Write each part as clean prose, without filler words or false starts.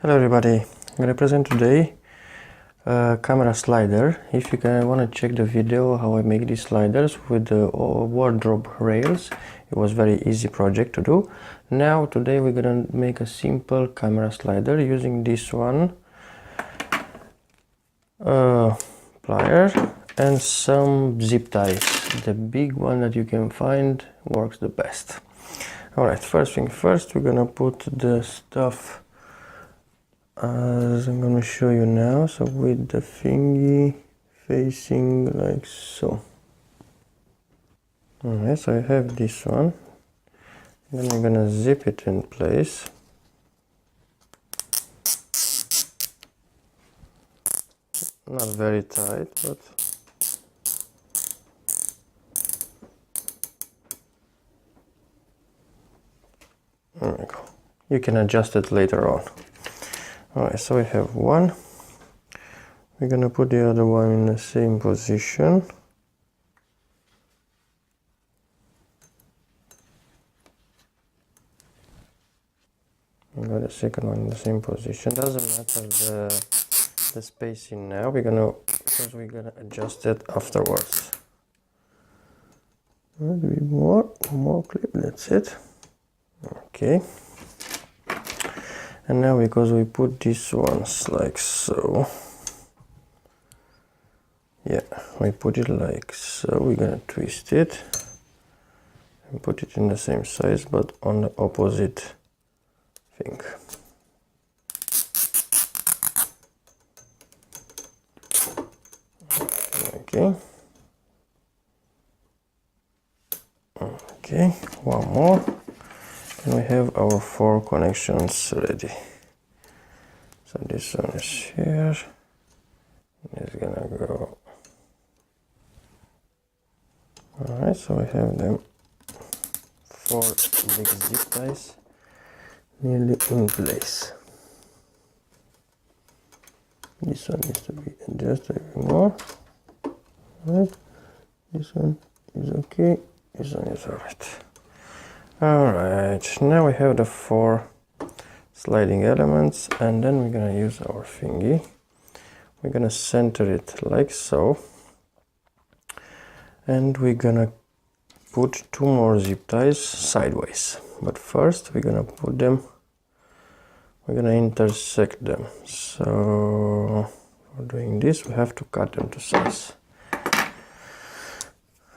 Hello everybody, I'm going to present today a camera slider. If you want to check the video how I make these sliders with the wardrobe rails, it was very easy project to do. Now today we're going to make a simple camera slider using this one plier and some zip ties. The big one that you can find works the best. Alright, first thing first, we're going to put the stuff as I'm going to show you now, so with the thingy facing like so. Alright, so I have this one, then I'm going to zip it in place. Not very tight, but there we go. You can adjust it later on. Alright, so we have one. We're gonna put the other one in the same position. We got the second one in the same position. Doesn't matter the spacing now. Because we're gonna adjust it afterwards. A little bit more clip. That's it. Okay. And now because we put these ones like so, yeah, we put it like so, we're gonna twist it and put it in the same size but on the opposite thing. Okay. Okay, one more. And we have our 4 connections ready. So this one is here. It's gonna go. Alright, so we have them 4 big zip ties nearly in place. This one needs to be adjusted a bit more. Right. This one is okay. This one is alright. Alright, now we have the 4 sliding elements, and then we're gonna use our thingy. We're gonna center it like so, and we're gonna put 2 more zip ties sideways. But first we're gonna intersect them. So for doing this we have to cut them to size.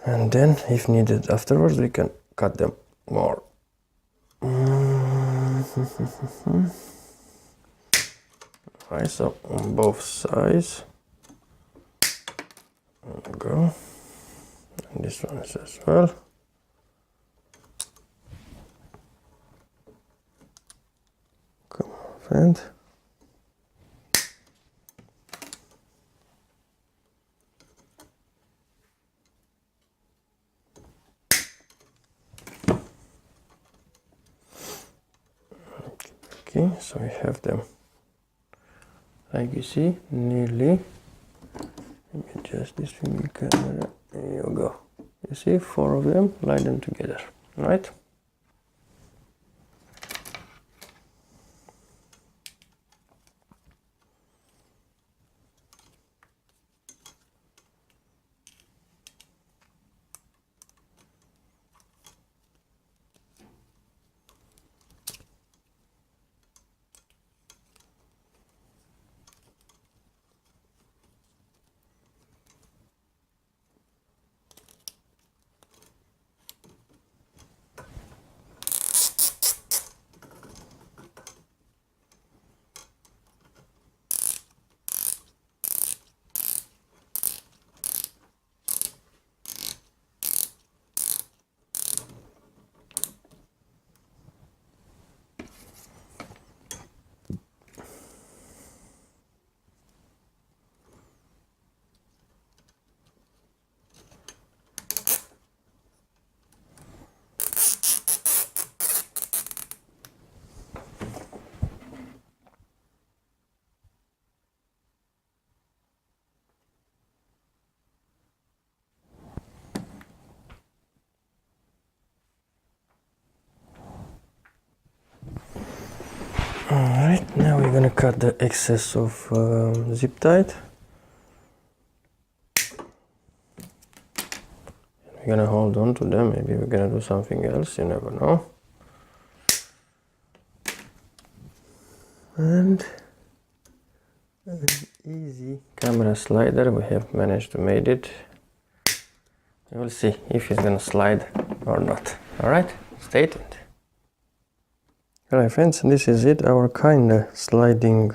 And then if needed afterwards we can cut them more. Right, so on both sides. There we go. And this one is as well. Come on, friend. Okay, so we have them, like you see, nearly. Let me adjust this film camera. There you go. You see, 4 of them, line them together, right? Now we're gonna cut the excess of zip tie. We're gonna hold on to them. Maybe we're gonna do something else, you never know. And an easy camera slider, we have managed to made it. We'll see if it's gonna slide or not. Alright, stay tuned. Alright friends, this is it, our kinda sliding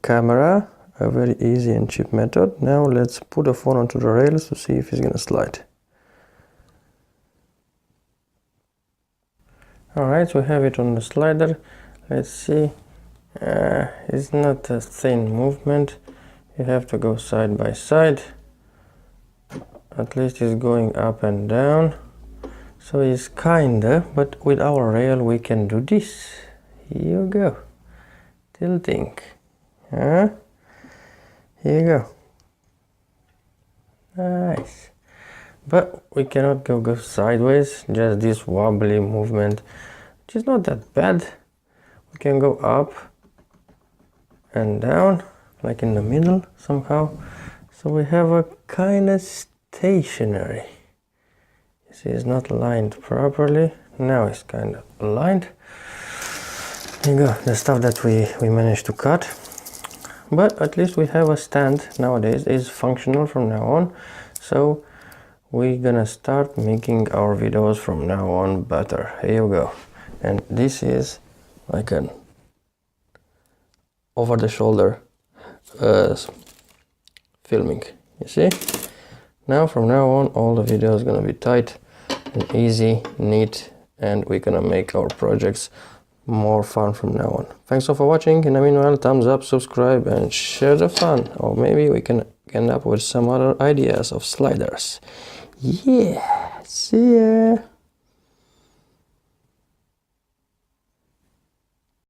camera, a very easy and cheap method. Now let's put the phone onto the rails to see if it's gonna slide. Alright, we have it on the slider. Let's see. It's not a thin movement. You have to go side by side. At least it's going up and down. So it's kinda, but with our rail we can do this. Here you go. Tilting. Here you go. Nice. But we cannot go sideways, just this wobbly movement, which is not that bad. We can go up and down, like in the middle somehow. So we have a kind of stationary. You see, it's not aligned properly. Now it's kind of aligned. Here you go, the stuff that we managed to cut. But at least we have a stand nowadays. It's functional from now on. So we're gonna start making our videos from now on better. Here you go. And this is like an over the shoulder filming, you see. Now from now on all the videos gonna be tight and easy, neat, and we're gonna make our projects more fun from now on. Thanks for watching, and meanwhile, thumbs up, subscribe, and share the fun, or maybe we can end up with some other ideas of sliders. Yeah, see ya.